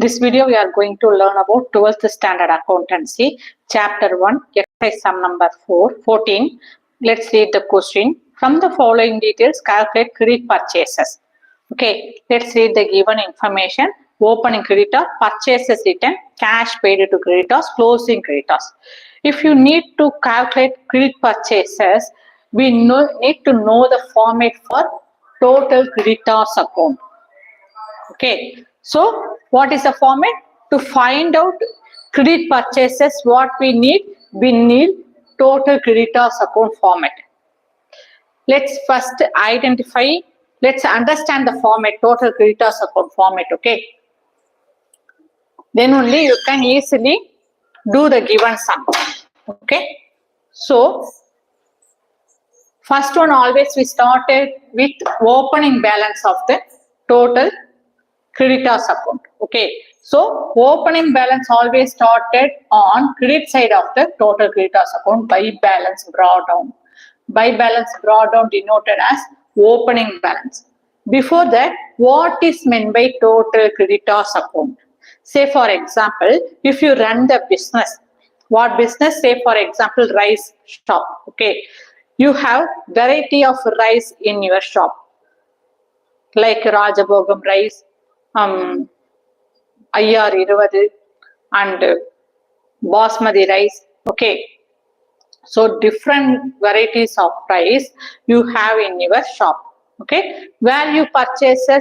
This video we are going to learn about 12th standard accountancy, chapter 1, exercise sum number 14. Let's read the question. From the following details, calculate credit purchases. Okay, let's read the given information. Opening creditor, purchases written, cash paid to creditors, closing creditors. If you need to calculate credit purchases, we need to know the format for total creditors account. Okay, so what is the format? To find out credit purchases, what we need total creditors account format. Let's first let's understand the format, total creditors account format, okay? Then only you can easily do the given sum, okay? So, first one always we started with opening balance of the total creditors account, okay? So, opening balance always started on credit side of the total creditors account by balance drawdown. By balance drawdown denoted as opening balance. Before that, what is meant by total creditors account? Say for example, if you run the business, what business? Say for example, rice shop, okay? You have variety of rice in your shop, like Rajabogam rice, IR 20 and Basmati rice, okay? So different varieties of rice you have in your shop, okay? Where you purchased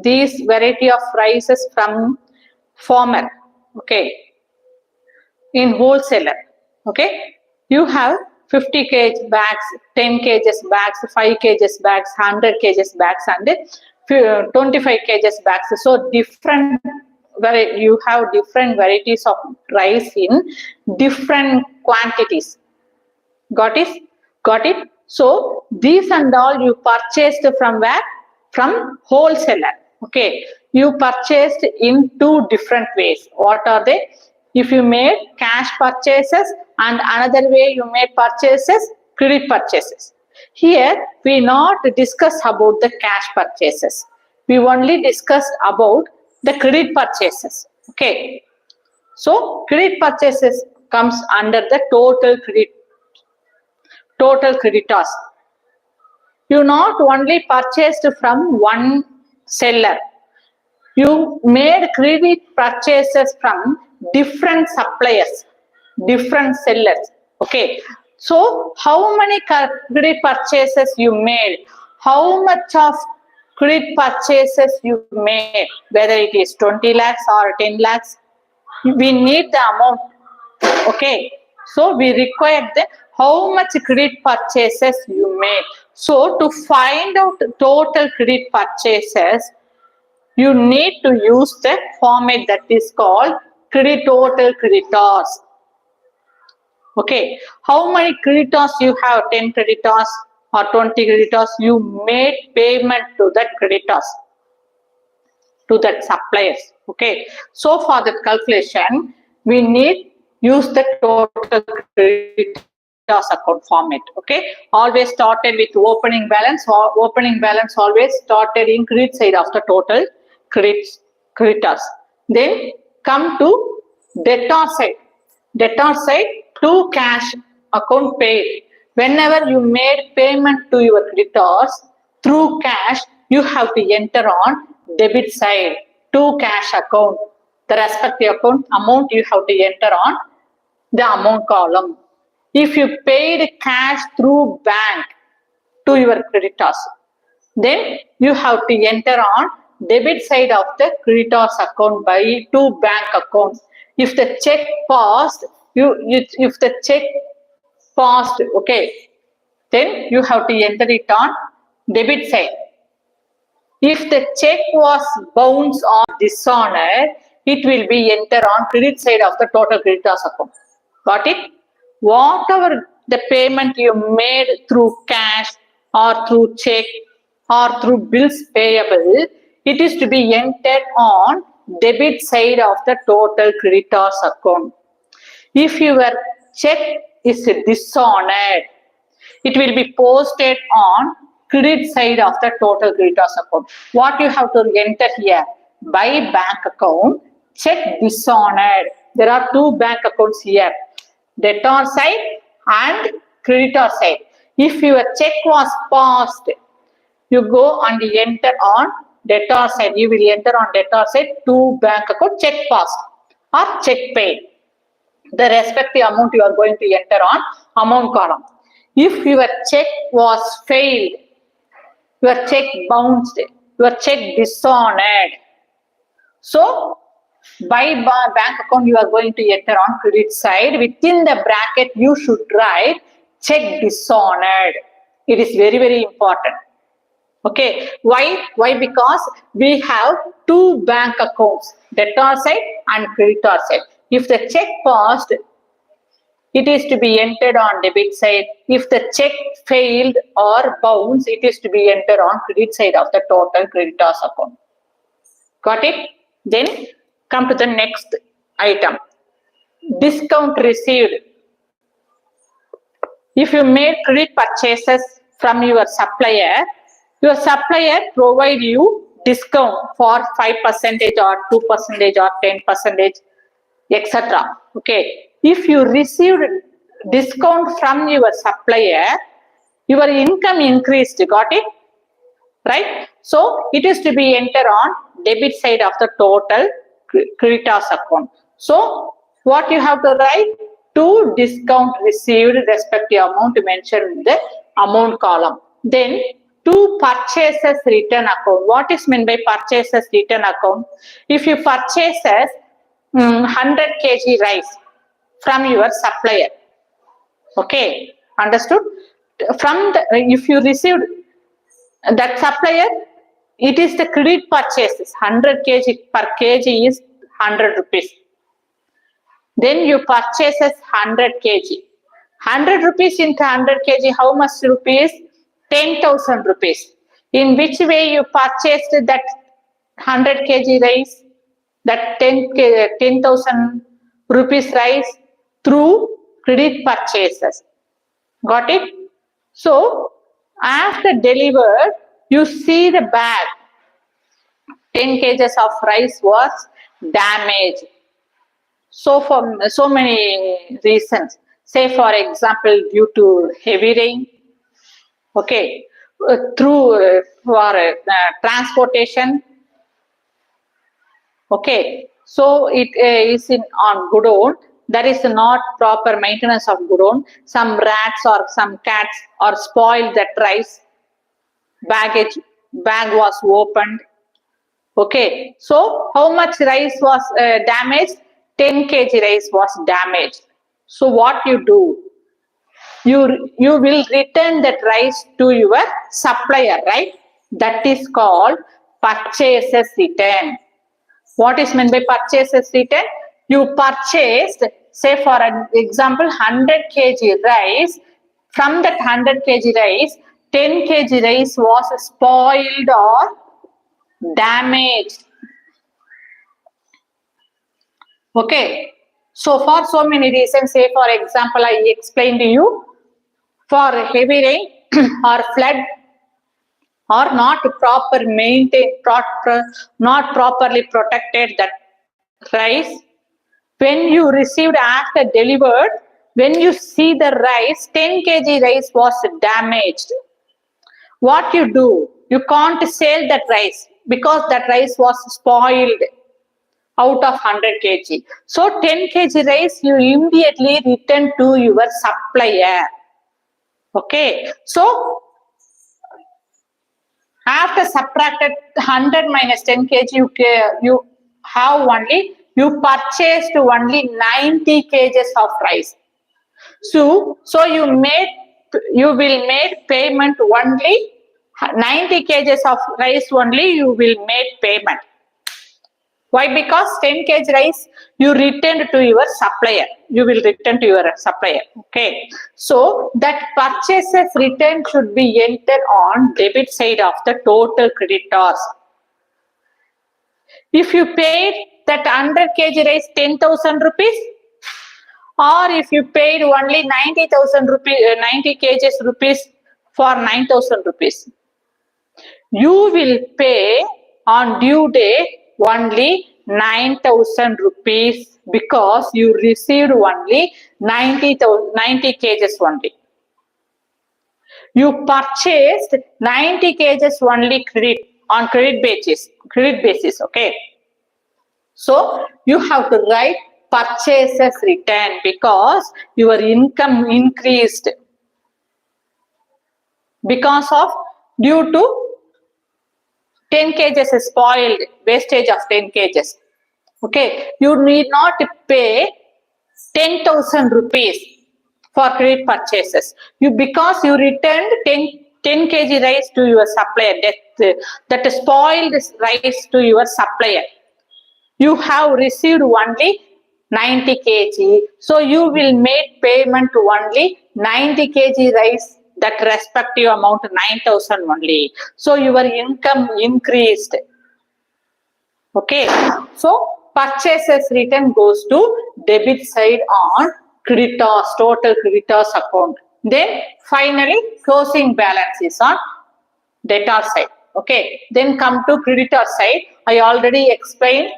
these variety of rices from farmer, okay? In wholesaler, okay? You have 50 kg bags, 10 kg bags, 5 kg bags, 100 kg bags and 25 kg bags. So different, you have different varieties of rice in different quantities. Got it? Got it? So these and all you purchased from where? From wholesaler. Okay. You purchased in two different ways. What are they? If you made cash purchases and another way you made purchases, credit purchases. Here we not discuss about the cash purchases. We only discussed about the credit purchases. Okay. So credit purchases comes under the total creditors. You not only purchased from one seller. You made credit purchases from different suppliers, different sellers. Okay. So how many credit purchases you made? How much of credit purchases you made? Whether it is 20 lakhs or 10 lakhs, we need the amount. Okay. So we require the how much credit purchases you made. So to find out total credit purchases, you need to use the format that is called total creditors. Okay, how many creditors you have? 10 creditors or 20 creditors, you made payment to that creditors, to that suppliers. Okay, so for the calculation, we need use the total creditors account format. Okay, always started with opening balance, or opening balance always started in credit side of the total creditors. Then come to debtor side. Debtor side to cash account paid. Whenever you made payment to your creditors through cash, you have to enter on debit side to cash account. The respective amount you have to enter on the amount column. If you paid cash through bank to your creditors, then you have to enter on debit side of the creditors account by to bank account. If the check passed, okay, then you have to enter it on debit side. If the check was bounced or dishonored, it will be entered on credit side of the total creditors account. Got it? Whatever the payment you made through cash or through check or through bills payable, it is to be entered on debit side of the total creditors account. If your check is dishonored, it will be posted on credit side of the total creditors account. What you have to enter here? by bank account, check dishonored. There are two bank accounts here, debtor side and creditor side. If your check was passed, you go and enter on debtor side. You will enter on debtor side two bank account, check passed or check paid. The respective amount you are going to enter on amount column. If your check was failed, your check bounced, your check dishonored. So, by bank account you are going to enter on credit side. Within the bracket you should write check dishonored. It is very, very important. Okay, why? Because we have two bank accounts, debtor side and creditor side. If the check passed, it is to be entered on debit side. If the check failed or bounced, it is to be entered on credit side of the total creditors account. Got it? Then come to the next item. Discount received. If you made credit purchases from your supplier provide you discount for 5% or 2% or 10%, etc. Okay. If you received discount from your supplier, your income increased. Got it? Right? So it is to be entered on debit side of the total creditors account. So what you have to write? To discount received respective amount mentioned in the amount column. Then to purchases return account. What is meant by purchases return account? If you purchases 100 kg rice from your supplier, okay, understood? From the, if you received that supplier, it is the credit purchases 100 kg per kg is 100 rupees. Then you purchases 100 kg. 100 rupees into 100 kg, how much rupees? 10,000 rupees. In which way you purchased that 100 kg rice, that 10,000 rupees rice? Through credit purchases. Got it? So, after delivered, you see the bag. 10 kgs of rice was damaged. So, for so many reasons. Say, for example, due to heavy rain. Okay, through for transportation. Okay, so it is on godown. There is not proper maintenance of godown. Some rats or some cats or spoiled that rice. Bag was opened. Okay, so how much rice was damaged? 10 kg rice was damaged. So what you do? You will return that rice to your supplier, right? That is called purchases return. What is meant by purchases return? You purchased, say for an example, 100 kg rice. From that 100 kg rice, 10 kg rice was spoiled or damaged. Okay. So for so many reasons, say for example, I explained to you, for heavy rain or flood or not proper maintained, not properly protected that rice. When you received after delivered, when you see the rice, 10 kg rice was damaged. What you do? You can't sell that rice because that rice was spoiled out of 100 kg. So 10 kg rice you immediately return to your supplier. Okay, so after subtracted 100 minus 10 kg, you have only, you purchased only 90 kgs of rice. So you will make payment only 90 kgs of rice only you will make payment. Why? Because 10 kg rice you returned to your supplier. You will return to your supplier. Okay. So that purchases return should be entered on debit side of the total creditors. If you paid that 100 kg rice 10,000 rupees, or if you paid only 90,000 rupees, 90 kgs rupees for 9,000 rupees, you will pay on due day only 9,000 rupees because you received only 90 kgs only. You purchased 90 kgs only on credit basis, okay. So you have to write purchases return because your income increased because of due to 10 kgs is spoiled, wastage of 10 kgs. Okay, you need not pay 10,000 rupees for credit purchases. Because you returned 10 kg rice to your supplier, that spoiled rice to your supplier. You have received only 90 kg. So you will make payment to only 90 kg rice, that respective amount 9,000 only. So your income increased. Okay. So purchases return goes to debit side on creditors, total creditors account. Then finally closing balance is on debtor side. Okay. Then come to creditor side. I already explained.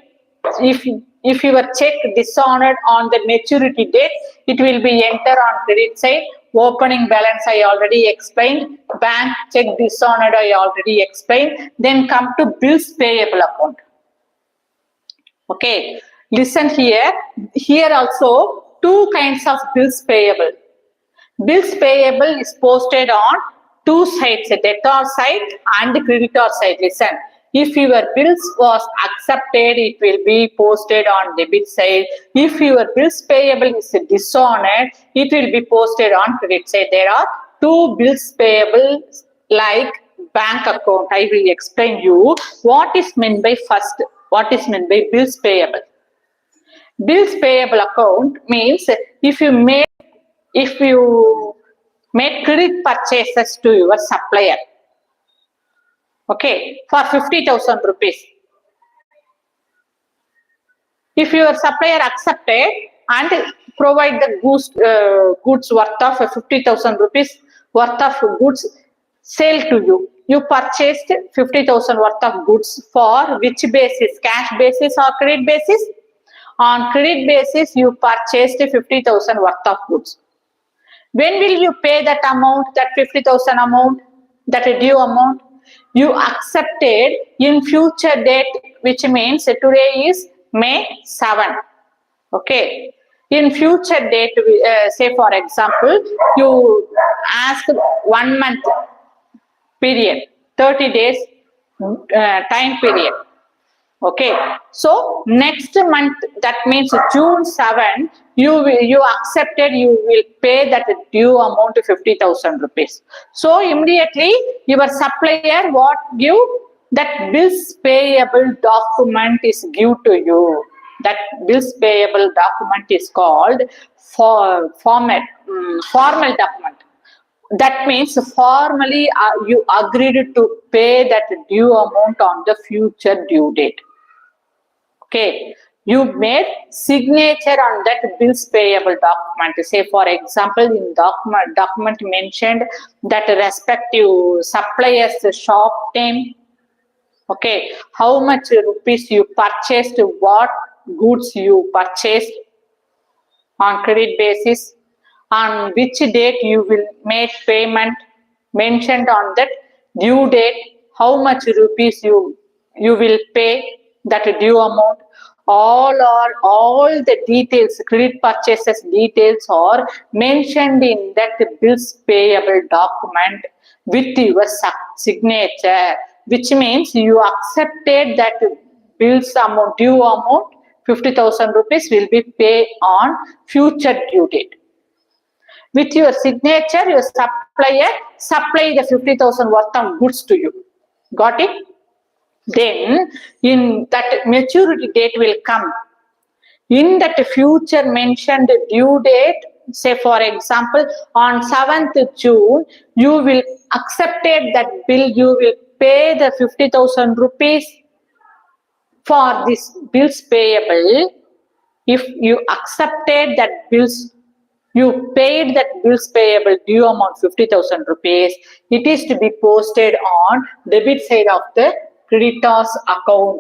If your check dishonored on the maturity date, it will be entered on credit side. Opening balance I already explained. Bank check dishonored I already explained. Then come to bills payable account. Okay, listen here. Here also two kinds of bills payable. Bills payable is posted on two sides, debtor side and creditor side. Listen. If your bills was accepted, it will be posted on debit side. If your bills payable is dishonored, it will be posted on credit side. There are two bills payable like bank account. I will explain you what is meant by first. What is meant by bills payable? Bills payable account means if you make credit purchases to your supplier. Okay, for 50,000 rupees. If your supplier accepted and provide the goods worth of 50,000 rupees worth of goods sale to you. You purchased 50,000 worth of goods for which basis? Cash basis or credit basis? On credit basis, you purchased 50,000 worth of goods. When will you pay that amount, that 50,000 amount, that due amount? You accepted in future date, which means today is May 7. Okay. In future date, say for example, you ask 1 month period, 30 days time period. Okay. So next month, that means June 7, you accepted, you will pay that due amount of 50,000 rupees. So immediately your supplier what give? That bills payable document is give to you. That bills payable document is called formal document. That means formally you agreed to pay that due amount on the future due date. Okay, you made signature on that bills payable document. Say for example, in document mentioned that respective supplier's shop name. Okay, how much rupees you purchased, what goods you purchased on credit basis, on which date you will make payment, mentioned on that due date, how much rupees you will pay that due amount. All the details, credit purchases details are mentioned in that bills payable document with your signature, which means you accepted that bills amount, due amount 50,000 rupees will be paid on future due date. With your signature, your supplier supply the 50,000 worth of goods to you. Got it? Then in that maturity date will come. In that future mentioned due date, say for example, on 7th June, you will accepted that bill, you will pay the 50,000 rupees for this bills payable. If you accepted that bills, you paid that bills payable due amount 50,000 rupees, it is to be posted on debit side of the creditors account.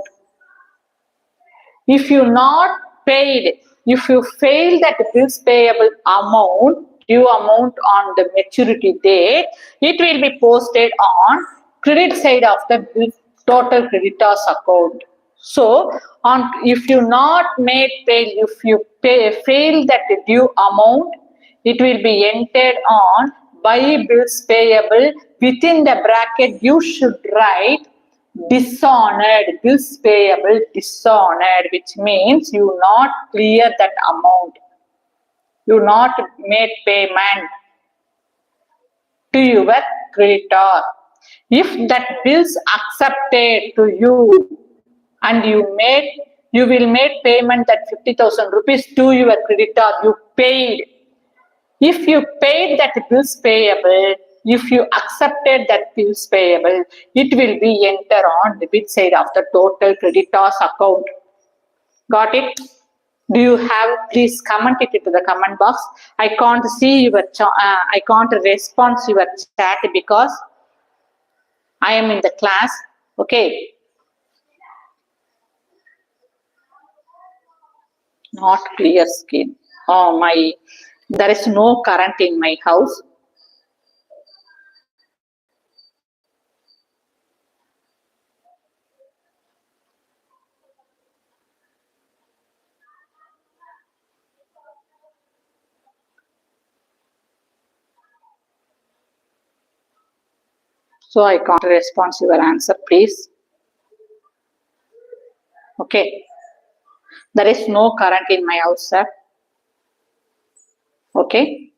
If you not paid, if you fail that bills payable amount, due amount on the maturity date, it will be posted on credit side of the total creditors account. So, on if you not made paid, if you fail that due amount, it will be entered on by bills payable. Within the bracket, you should write dishonored, bills payable dishonored, which means you not clear that amount. You not made payment to your creditor. If that bills accepted to you and you will make payment that 50,000 rupees to your creditor, you paid. If you paid that bills payable, if you accepted that bills payable, it will be entered on debit side of the total creditors account. Got it? Do you have? Please comment it into the comment box. I can't see your I can't respond to your chat because I am in the class. Okay. Not clear skin. Oh my, there is no current in my house. So I can't respond to your answer, please. Okay. There is no current in my house, sir. Okay.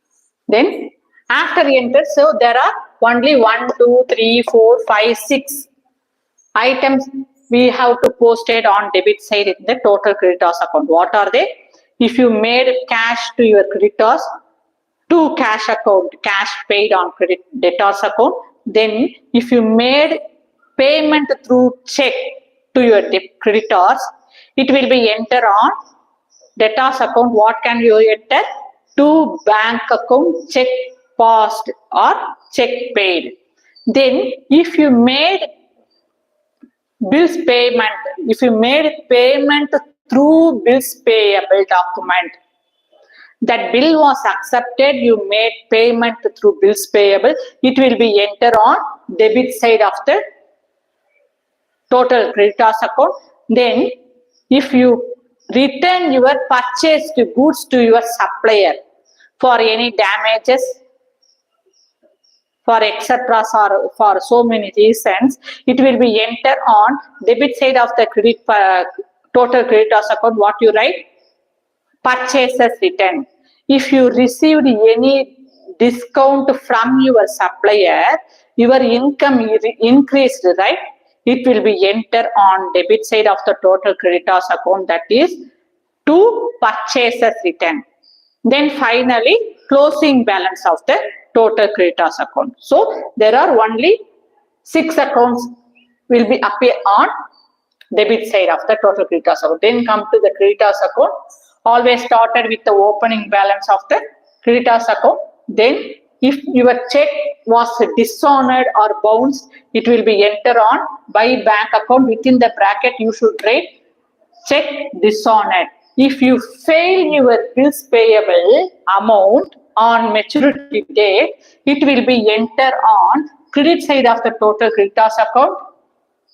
Then after enter, so there are only 1, 2, 3, 4, 5, 6 items we have to post it on debit side in the total creditors account. What are they? If you made cash to your creditors, to cash account, cash paid on credit debtors account. Then if you made payment through check to your creditors, it will be entered on debtors account. What can you enter? To bank account, check passed or check paid. Then if you made bills payment, if you made payment through bills payable document, that bill was accepted, you made payment through bills payable, it will be entered on debit side of the total creditors account. Then if you return your purchased goods to your supplier for any damages, for etc. or for so many reasons, it will be entered on debit side of the total creditors account. What you write? Purchases return. If you received any discount from your supplier, your income increased, right? It will be entered on debit side of the total creditors account, that is to purchases return. Then finally, closing balance of the total creditors account. So there are only 6 accounts will be appear on debit side of the total creditors account. Then come to the creditors account. Always started with the opening balance of the creditors account. Then if your check was dishonored or bounced, it will be entered on by bank account. Within the bracket, you should write check dishonored. If you fail your bills payable amount on maturity date, it will be entered on credit side of the total creditors account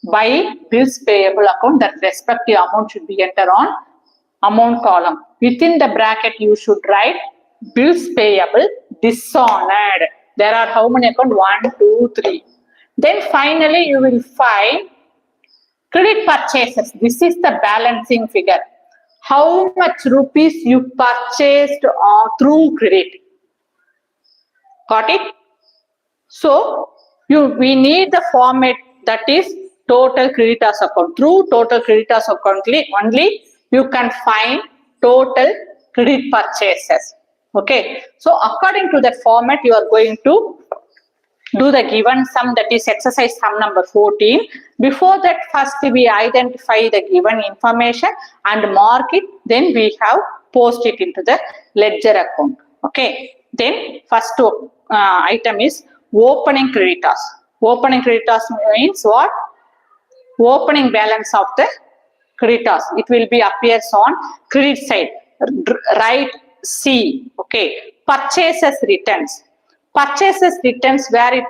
by bills payable account. That respective amount should be entered on amount column. Within the bracket, you should write bills payable dishonored. There are how many accounts? 1, 2, 3. Then finally, you will find credit purchases. This is the balancing figure. How much rupees you purchased through credit. Got it? So, we need the format, that is total creditors account. Through total creditors account only you can find total credit purchases. Okay. So, according to that format, you are going to do the given sum, that is exercise sum number 14. Before that, first we identify the given information and mark it. Then we have post it into the ledger account. Okay. Then first item is opening creditors. Opening creditors means what? Opening balance of the creditors. It will be appears on credit side. Write C. Okay. Purchases returns. Purchases returns where it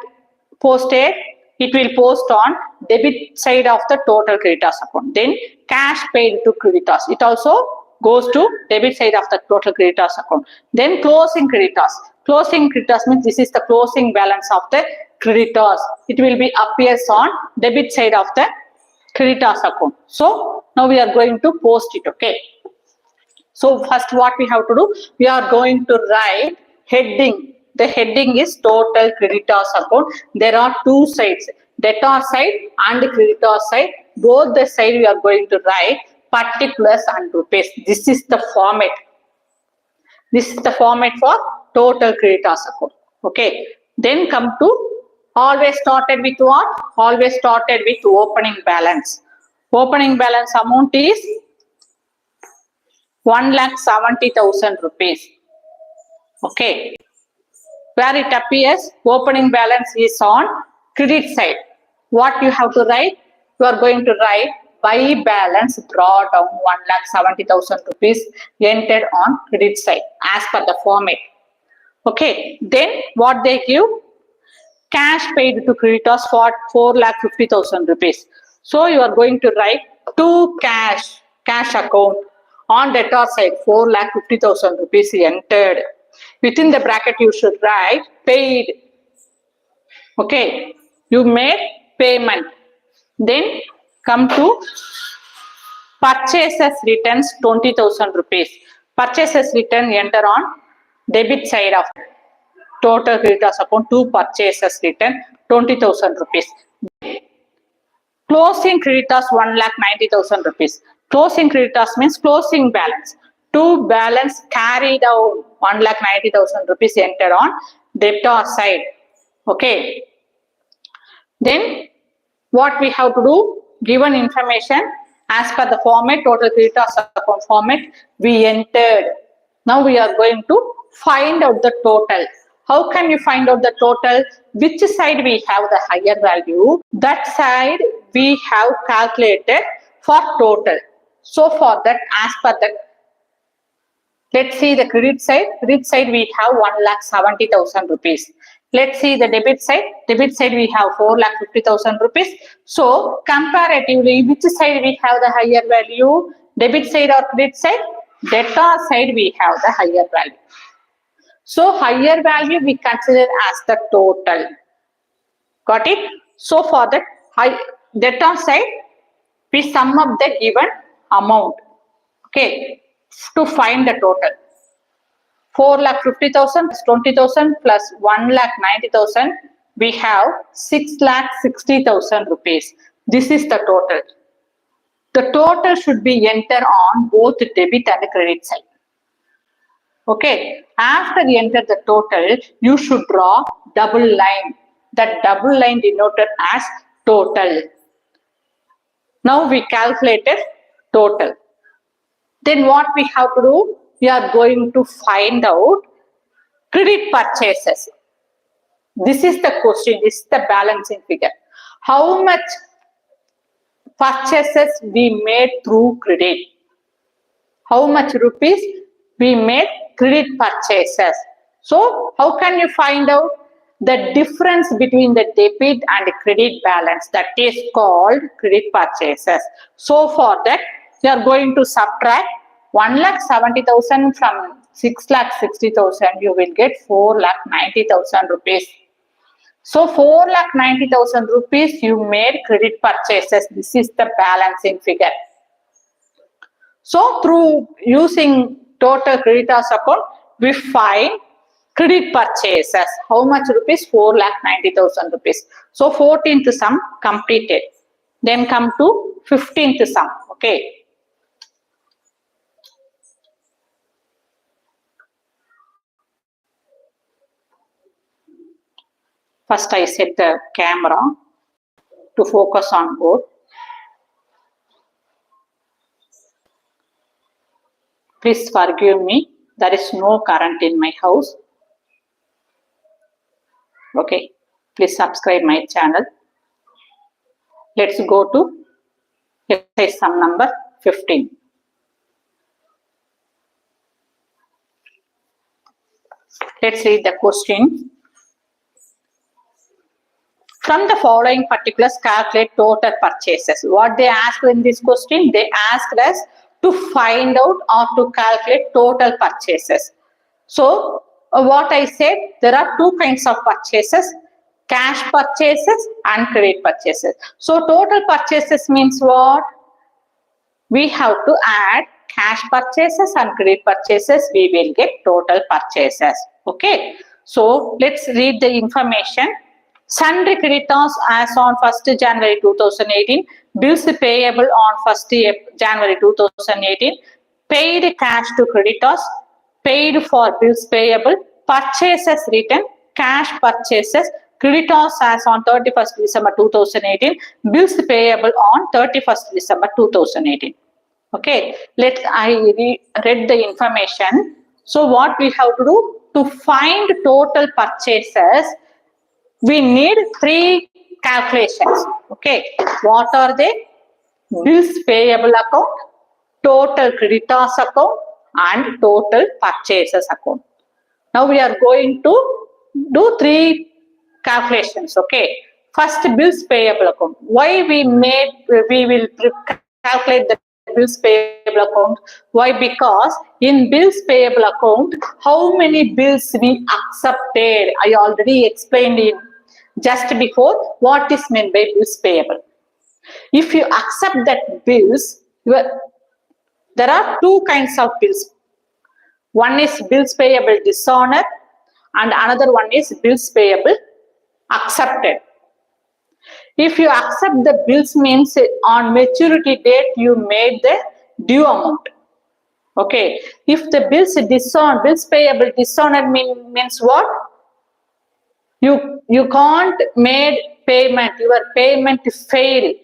posted, it will post on debit side of the total creditors account. Then cash paid to creditors. It also goes to debit side of the total creditors account. Then closing creditors. Closing creditors means this is the closing balance of the creditors. It will be appears on debit side of the creditors account. So now we are going to post it. Okay. So first what we have to do, we are going to write heading. The heading is total creditors account. There are two sides, debtor side and creditor side. Both the side we are going to write particulars and rupees. This is the format. This is the format for total creditors account. Okay. Then come to always started with what? Always started with opening balance. Opening balance amount is 1,70,000 rupees. Okay. Where it appears, opening balance is on credit side. What you have to write? You are going to write by balance draw down 1,70,000 rupees entered on credit side as per the format. Okay. Then what they give? Cash paid to creditors for 4,50,000 rupees. So you are going to write to cash account on debtor side 4,50,000 rupees entered. Within the bracket you should write paid. Okay, you made payment. Then come to purchases returns 20,000 rupees. Purchases return enter on debit side of total creditors account to purchases return 20,000 rupees. Closing creditors 1,90,000 rupees. Closing creditors means closing balance. To balance carried out 1,90,000 rupees entered on debtor side. Okay. Then what we have to do? Given information as per the format, total creditors account format, we entered. Now we are going to find out the total. How can you find out the total? Which side we have the higher value? That side we have calculated for total. So for that, as per the, let's see the credit side. Credit side we have 1,70,000 rupees. Let's see the debit side. Debit side we have 4,50,000 rupees. So comparatively, which side we have the higher value? Debit side or credit side? Debtor side we have the higher value. So higher value we consider as the total. Got it? So for the debtor side, we sum up the given amount. Okay. To find the total. 4,50,000 plus 20,000 plus 1,90,000, we have 6,60,000 rupees. This is the total. The total should be entered on both debit and credit side. Okay. After you enter the total, you should draw double line. That double line denoted as total. Now we calculated total. Then what we have to do? We are going to find out credit purchases. This is the question. This is the balancing figure. How much purchases we made through credit? How much rupees we made credit purchases? So how can you find out the difference between the debit and credit balance? That is called credit purchases. So for that, you are going to subtract 1,70,000 from 6,60,000. You will get 4,90,000 rupees. So 4,90,000 rupees you made credit purchases. This is the balancing figure. So through using total creditors account, we find credit purchases. How much rupees? 4,90,000 rupees. So 14th sum completed. Then come to 15th sum. Okay. First I set the camera to focus on board. Please forgive me. There is no current in my house. Okay. Please subscribe my channel. Let's go to exercise sum number 15. Let's read the question. From the following particulars, calculate total purchases. What they asked in this question? They asked us to find out or to calculate total purchases. So, what I said, there are two kinds of purchases, cash purchases and credit purchases. So, total purchases means what? We have to add cash purchases and credit purchases. We will get total purchases. Okay. So, let's read the information. Sundry creditors as on 1st January 2018, bills payable on 1st January 2018, paid cash to creditors, paid for bills payable, purchases written, cash purchases, creditors as on 31st December 2018, bills payable on 31st December 2018. Okay, I read the information. So what we have to do to find total purchases? We need three calculations. Okay, what are they? Bills payable account, total creditors account, and total purchases account. Now we are going to do three calculations. Okay, first bills payable account. Why we will calculate the bills payable account? Why? Because in bills payable account, how many bills we accepted? I already explained in just before what is meant by bills payable. If you accept that bills, there are two kinds of bills. One is bills payable dishonored and another one is bills payable accepted. If you accept the bills means on maturity date you made the due amount. Okay. If the bills payable dishonored means what? You can't make payment. Your payment failed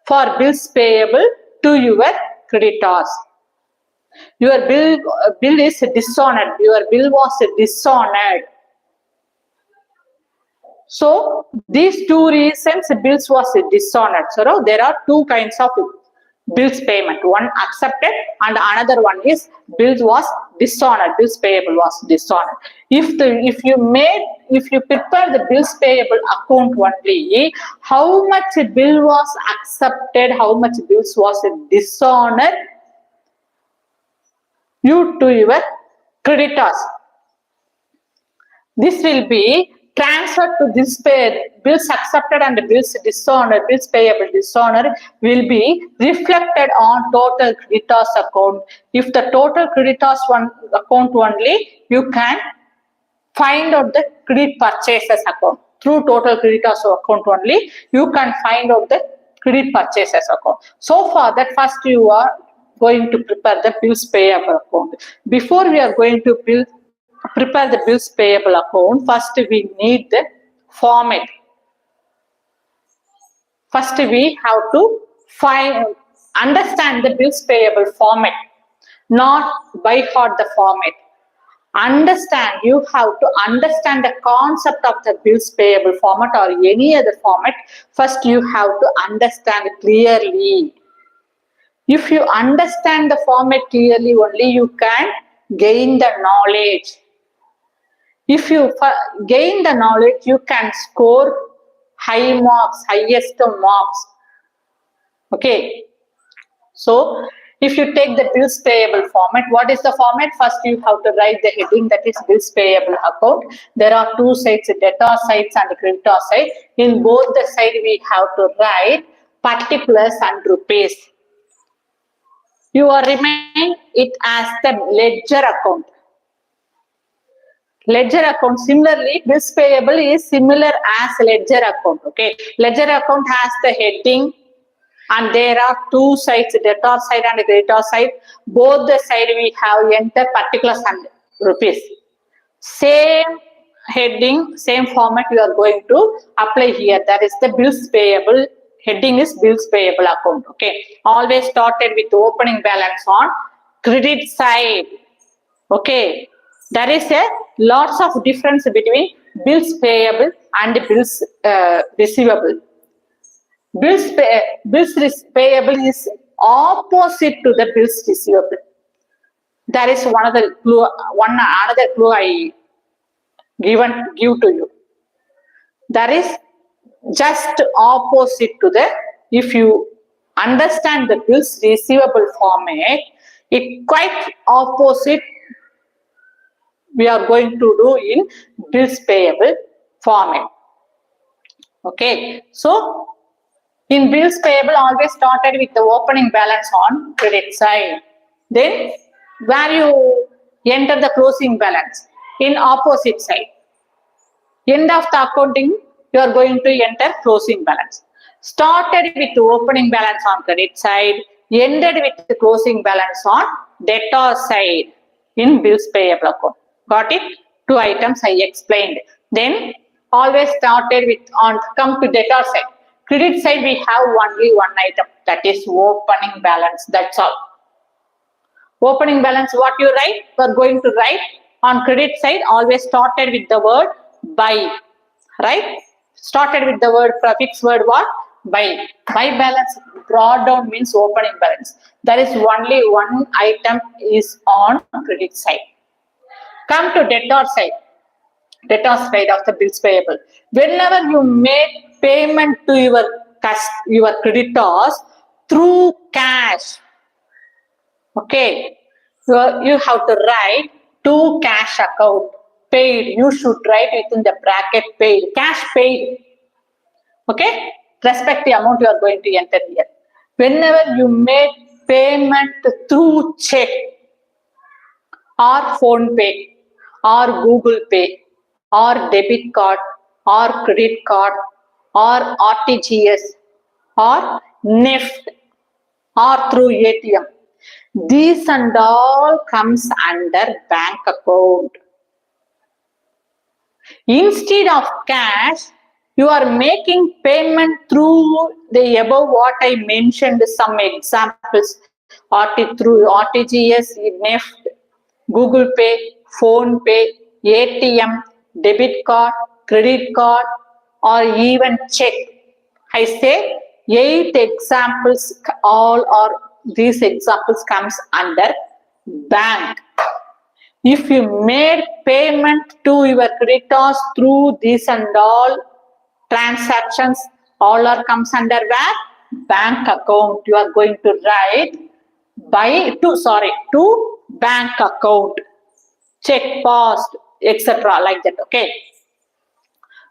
for bills payable to your creditors. Your bill is dishonored. Your bill was dishonored. So these two reasons bills was dishonored. So there are two kinds of bills payment. One accepted and another one is bills was dishonored. Bills payable was dishonored. If you prepare the bills payable account only, how much bill was accepted, how much bills was dishonored, you to your creditors. This will be transferred to this bills accepted and bills dishonored, bills payable dishonored will be reflected on total creditors account. If the total creditors account only, you can find out the credit purchases account. Through total creditors account only, you can find out the credit purchases account. So for that, first you are going to prepare the bills payable account. Before we are going to prepare the bills payable account, first we need the format. First we have to understand the bills payable format, not by heart the format. You have to understand the concept of the bills payable format or any other format. First you have to understand clearly. If you understand the format clearly, only you can gain the knowledge. If you gain the knowledge, you can score high marks, highest marks. Okay. So, if you take the bills payable format, what is the format? First, you have to write the heading, that is bills payable account. There are two sides, debtor sides and creditor side. In both the side, we have to write particulars and rupees. You are remain it as the ledger account. Ledger account, similarly, bills payable is similar as ledger account. Okay, ledger account has the heading and there are two sides, debtor side and creditor side. Both the side we have enter particulars and rupees. Same heading, same format you are going to apply here. That is the bills payable. Heading is bills payable account. Okay, always started with opening balance on credit side. Okay, there is a lots of difference between bills payable and bills receivable. Bills payable is opposite to the bills receivable. That is another clue I give to you. That is just opposite to the, if you understand the bills receivable format, it quite opposite we are going to do in bills payable format. Okay, so in bills payable always started with the opening balance on credit side. Then where you enter the closing balance in opposite side. End of the accounting, you are going to enter closing balance. Started with the opening balance on credit side, ended with the closing balance on debtor side in bills payable account. Got it? Two items I explained. Then always started with on come to debtor side. Credit side we have only one item, that is opening balance. That's all. Opening balance, what you write? We are going to write on credit side always started with the word by, right? Started with the word prefix word what? By. By balance brought down means opening balance. There is only one item is on credit side. Come to debtor side. Debtor side of the bills payable. Whenever you make payment to your creditors through cash, okay, you have to write to cash account paid. You should write within the bracket paid, cash paid. Okay, respect the amount you are going to enter here. Whenever you make payment through check or phone pay or Google Pay or debit card or credit card or RTGS or NEFT or through ATM, these and all comes under bank account. Instead of cash, you are making payment through the above what I mentioned, some examples, through RTGS, NEFT, Google Pay, Phone Pay, ATM, debit card, credit card, or even check. I say 8 examples, all or these examples comes under bank. If you made payment to your creditors through these and all transactions, all are comes under where? Bank account. You are going to write to bank account, check, post, etc. like that. Okay.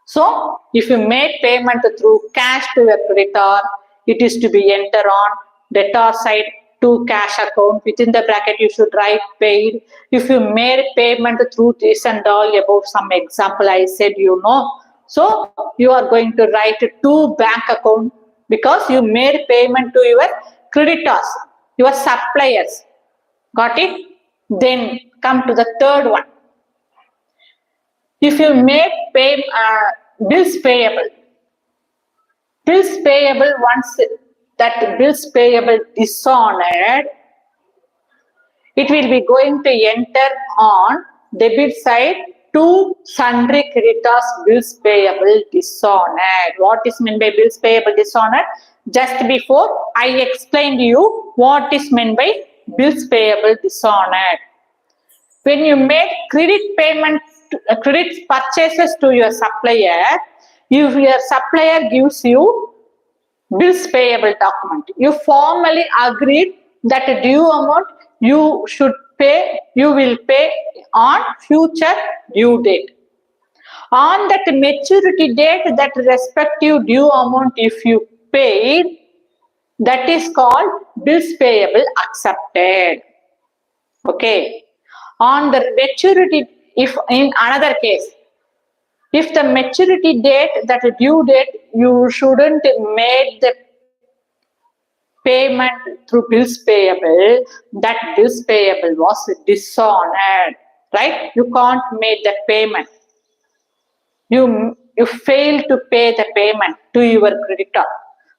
So if you made payment through cash to your creditor, it is to be entered on debtor side to cash account. Within the bracket you should write paid. If you made payment through this and all above some example I said, so you are going to write to bank account because you made payment to your creditors, your suppliers. Got it? Then come to the third one. If you make bills payable once that bills payable dishonored, it will be going to enter on debit side to sundry creditors bills payable dishonored. What is meant by bills payable dishonored? Just before I explained to you what is meant by bills payable dishonored. When you make credit purchases to your supplier, if your supplier gives you bills payable document, you formally agreed that a due amount you will pay on future due date. On that maturity date, that respective due amount if you paid, that is called bills payable accepted. Okay. On the maturity, if in another case, if the maturity date, that due date, you shouldn't make the payment through bills payable, that bills payable was dishonored, right? You can't make that payment. You fail to pay the payment to your creditor.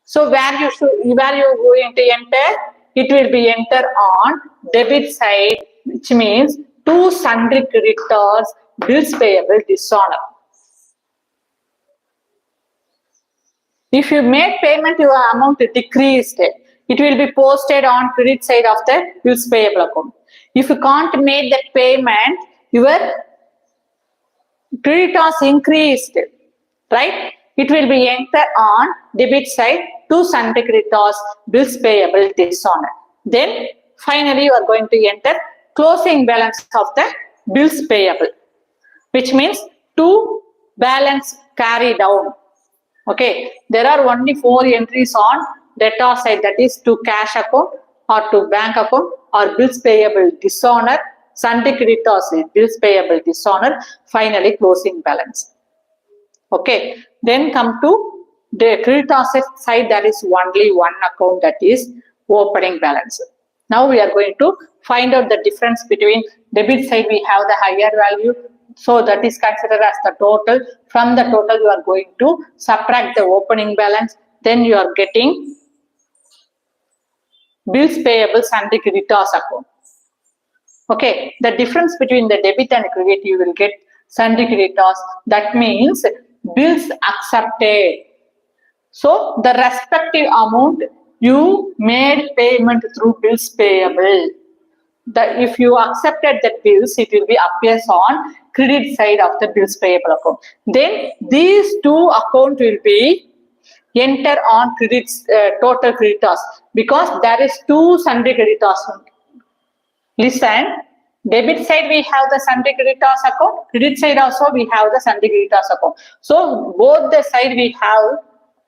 So where you going to enter? It will be entered on debit side, which means to sundry creditors bills payable dishonor. If you made payment, your amount decreased. It will be posted on credit side of the bills payable account. If you can't make that payment, your creditors increased, right? It will be entered on debit side to sundry creditors, bills payable dishonor. Then finally you are going to enter closing balance of the bills payable, which means to balance carry down. Okay, there are only 4 entries on debtor side, that is to cash account or to bank account or bills payable dishonor, sundry creditors bills payable dishonor, finally closing balance. Okay, then come to the creditors side, there is only one account, that is opening balance. Now we are going to find out the difference between debit side we have the higher value, so that is considered as the total. From the total you are going to subtract the opening balance, then you are getting bills payable sundry creditors account. Okay, the difference between the debit and credit, you will get sundry creditors, that means bills accepted. So the respective amount you made payment through bills payable. If you accepted the bills, it will be appears on credit side of the bills payable account. Then these two accounts will be enter on credits, total creditors, because there is two sundry creditors. Listen, debit side we have the sundry creditors account, credit side also we have the sundry creditors account. So both the side we have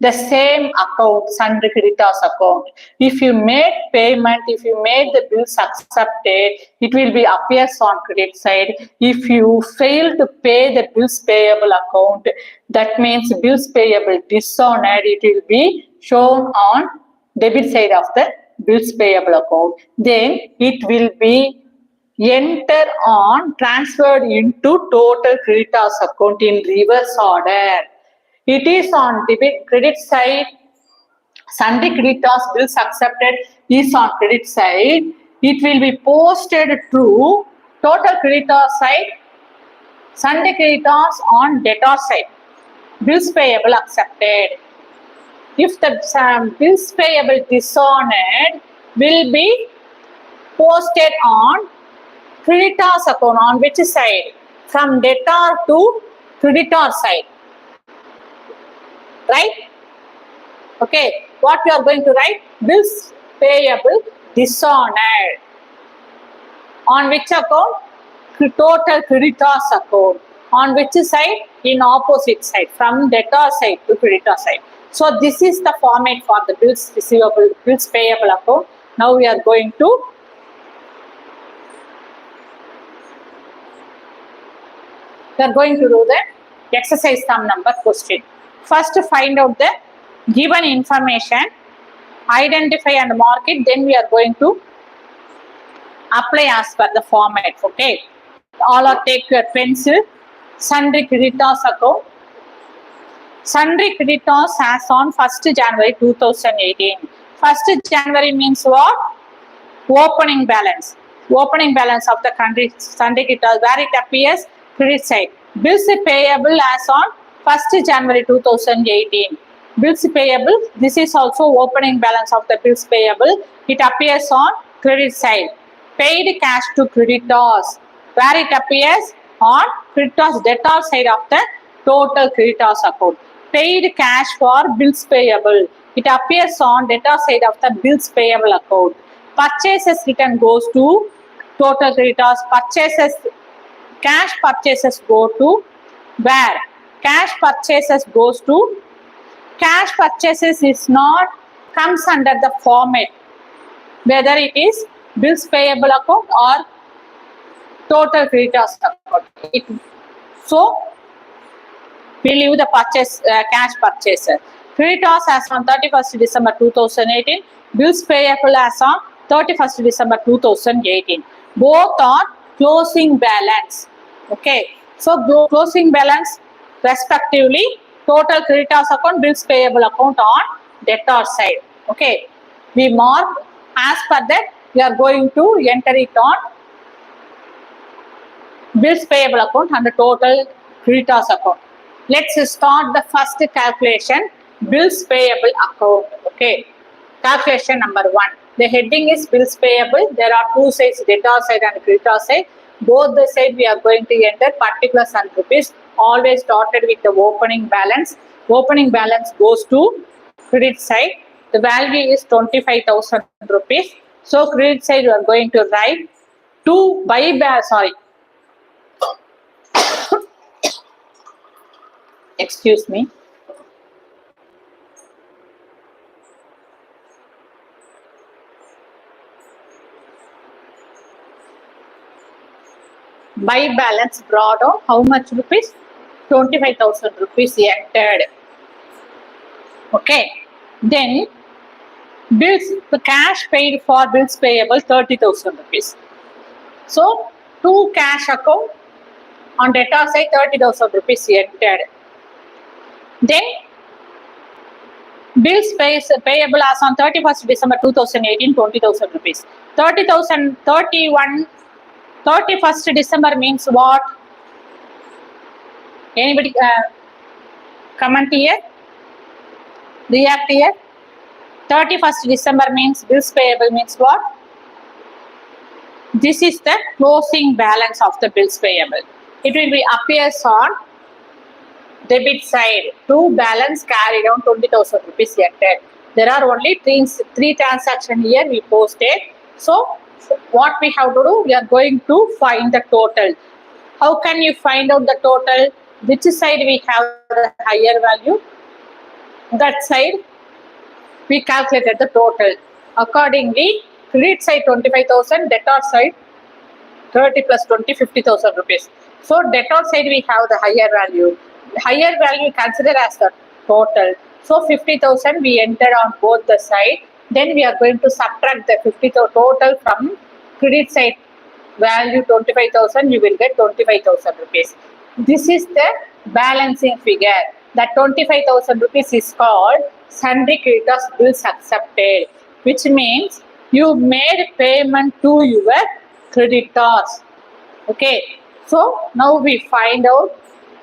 the same account, sundry creditors account. If you made payment, if you made the bills accepted, it will be appears on credit side. If you fail to pay the bills payable account, that means bills payable dishonored, it will be shown on debit side of the bills payable account. Then it will be enter on transferred into total creditors account in reverse order. It is on debit credit side, sundry creditors bills accepted is on credit side. It will be posted through total creditor side, sundry creditors on debtor side, bills payable accepted. If the bills payable dishonored, will be posted on creditors account, on which side? From debtor to creditor side. Right? Okay, what we are going to write? Bills payable dishonored. On which account? Total creditors account. On which side? In opposite side, from debtor side to creditor side. So this is the format for the bills receivable, bills payable account. Now we are going to do the exercise sum number question. First, find out the given information, identify and mark it. Then we are going to apply as per the format. Okay. All are take your pencil. Sundry creditors account. Sundry creditors as on 1st January 2018. 1st January means what? Opening balance. Opening balance of the sundry creditors, where it appears credit side. Bills payable as on 1st January 2018. Bills payable, this is also opening balance of the bills payable. It appears on credit side. Paid cash to creditors, where it appears on creditors debtor side of the total creditors account. Paid cash for bills payable, it appears on debtor side of the bills payable account. Purchases return goes to total creditors. Purchases, cash purchases go to where? Cash purchases goes to, cash purchases is not comes under the format, whether it is bills payable account or total creditors account. So we leave the purchase cash purchases. Creditors as on 31st December 2018, bills payable as on 31st December 2018. Both are closing balance. Okay, so closing balance respectively, total creditors account, bills payable account on debtor side. Okay, we mark as per that. We are going to enter it on bills payable account and the total creditors account. Let's start the first calculation, bills payable account. Okay, Calculation number 1. The heading is bills payable. There are two sides, debtor side and creditor side. Both the side we are going to enter particulars and rupees. Always started with the opening balance. Opening balance goes to credit side. The value is 25,000 rupees. So credit side you are going to write excuse me. Buy balance brought on how much rupees? 25,000 rupees entered. Okay. Then bills, the cash paid for bills payable 30,000 rupees. So to cash account on debtor side 30,000 rupees entered. Then bills payable as on 31st December 2018 20,000 rupees. 31st December means what? Anybody comment here? React here? 31st December means bills payable means what? This is the closing balance of the bills payable. It will be appears on debit side. To balance carried on 20,000 rupees entered. There are only three transactions here we posted. So what we have to do? We are going to find the total. How can you find out the total? Which side we have the higher value? That side we calculated the total. Accordingly, credit side 25,000, debtor side 30 plus 20, 50,000 rupees. So debtor side we have the higher value. Higher value considered as the total. So 50,000 we enter on both the side. Then we are going to subtract the 50,000 total from credit side value 25,000. You will get 25,000 rupees. This is the balancing figure. That 25,000 rupees is called sundry creditors bills accepted, which means you made payment to your creditors. Okay. So now we find out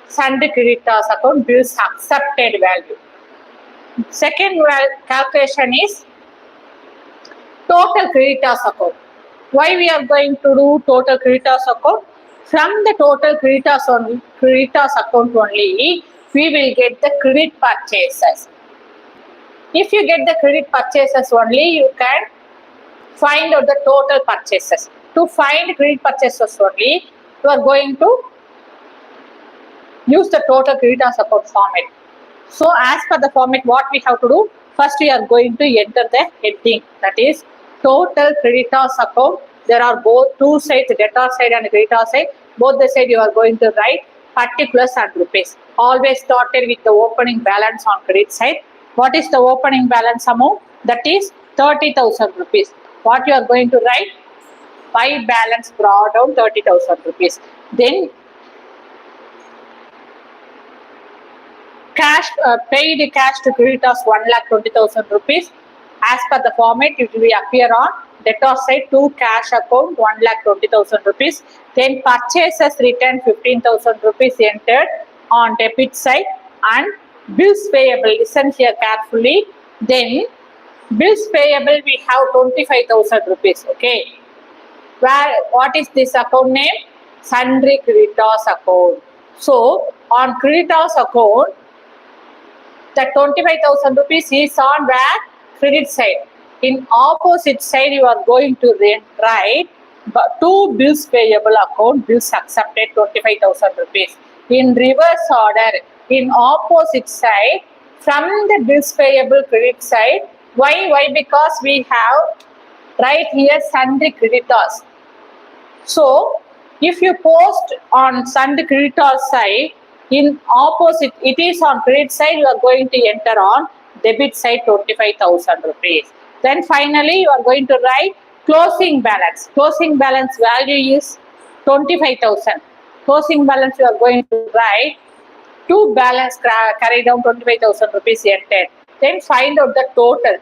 sundry creditors account bills accepted value. Second calculation is total creditors account. Why we are going to do total creditors account? From the total creditors account only, we will get the credit purchases. If you get the credit purchases only, you can find out the total purchases. To find credit purchases only, you are going to use the total creditors account format. So as per the format, what we have to do? First, we are going to enter the heading, that is total creditors account. There are both two sides, debtor side and creditor side. Both the side you are going to write particulars and rupees. Always started with the opening balance on credit side. What is the opening balance amount? That is 30,000 rupees. What you are going to write? Buy balance brought down 30,000 rupees. Then cash paid cash to creditors 1,20,000 rupees. As per the format, it will appear on debtor side to cash account 1,20,000 rupees. Then purchases returned 15,000 rupees entered on debit side, and bills payable. Listen here carefully. Then bills payable we have 25,000 rupees. Okay. What is this account name? Sundry creditors account. So on creditors account, the 25,000 rupees is on where? Credit side. In opposite side, you are going to write to bills payable account, bills accepted 25,000 rupees. In reverse order, in opposite side, from the bills payable credit side. Why? Because we have right here sundry creditors. So if you post on sundry creditors side, in opposite, it is on credit side, you are going to enter on debit side 25,000 rupees. Then finally, you are going to write closing balance. Closing balance value is 25,000. Closing balance you are going to write to balance carry down 25,000 rupees entered. Then find out the total.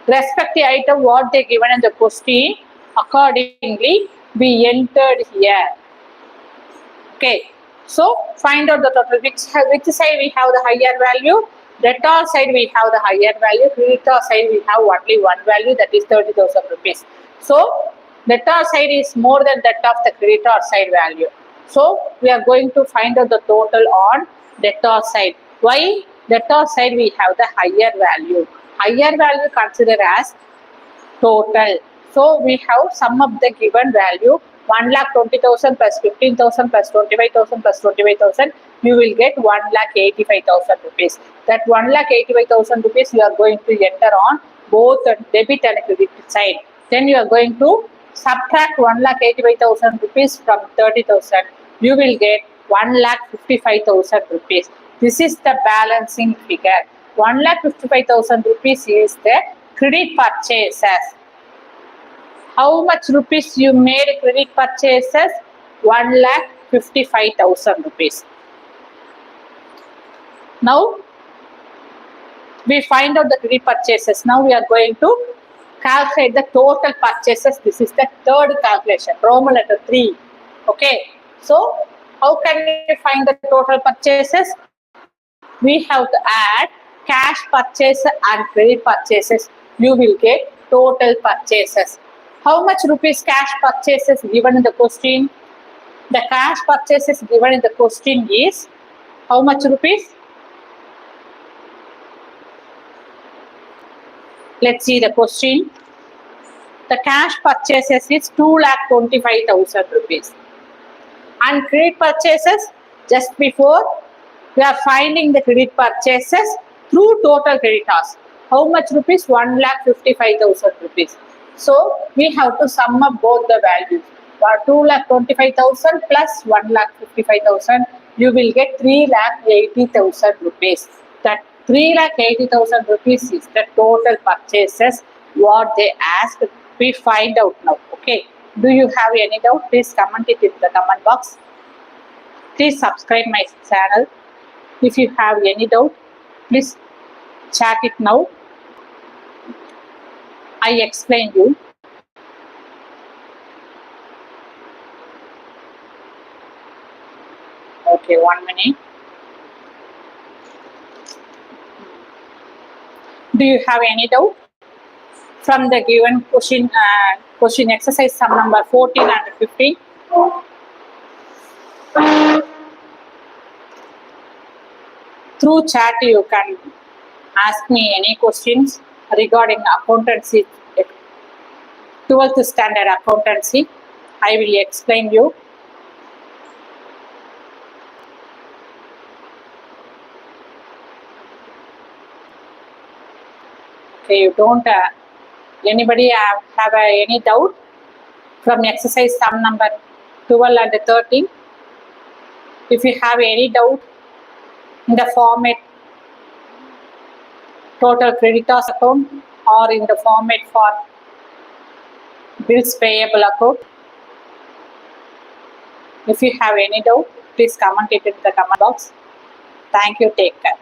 Respective item what they given in the question. Accordingly, we entered here. Okay. So find out the total. Which side we have the higher value? Debtor side we have the higher value, creditor side we have only one value, that is 30,000 rupees. So debtor side is more than that of the creditor side value. So we are going to find out the total on debtor side. Why? Debtor side we have the higher value. Higher value considered as total. So we have sum of the given value 1,20,000 plus 15,000 plus 25,000 plus 25,000. You will get 1,85,000 rupees. That 1,85,000 rupees you are going to enter on both debit and credit side. Then you are going to subtract 1,85,000 rupees from 30,000. You will get 1,55,000 rupees. This is the balancing figure. 1,55,000 rupees is the credit purchases. How much rupees you made credit purchases? 1,55,000 rupees. Now we find out the credit purchases. Now we are going to calculate the total purchases. This is the third calculation, Roman letter 3. Okay. So how can we find the total purchases? We have to add cash purchase and credit purchases. You will get total purchases. How much rupees cash purchases given in the question? The cash purchases given in the question is how much rupees? Let's see the question. The cash purchases is 2,25,000 rupees. And credit purchases, just before we are finding the credit purchases through total creditors. How much rupees? 1,55,000 rupees. So we have to sum up both the values. 2,25,000 plus 1,55,000. You will get 3,80,000 rupees. That 3,80,000 rupees is the total purchases what they asked. We find out now. Okay. Do you have any doubt? Please comment it in the comment box. Please subscribe my channel. If you have any doubt, please chat it now. I explain you. Okay, 1 minute. Do you have any doubt? From the given question exercise sum number 14 and 15. Through chat you can ask me any questions regarding accountancy, 12th standard accountancy. I will explain you. Okay, you don't anybody have any doubt from exercise sum number 12 and 13? If you have any doubt in the format total creditors account or in the format for bills payable account, if you have any doubt, please comment it in the comment box. Thank you. Take care.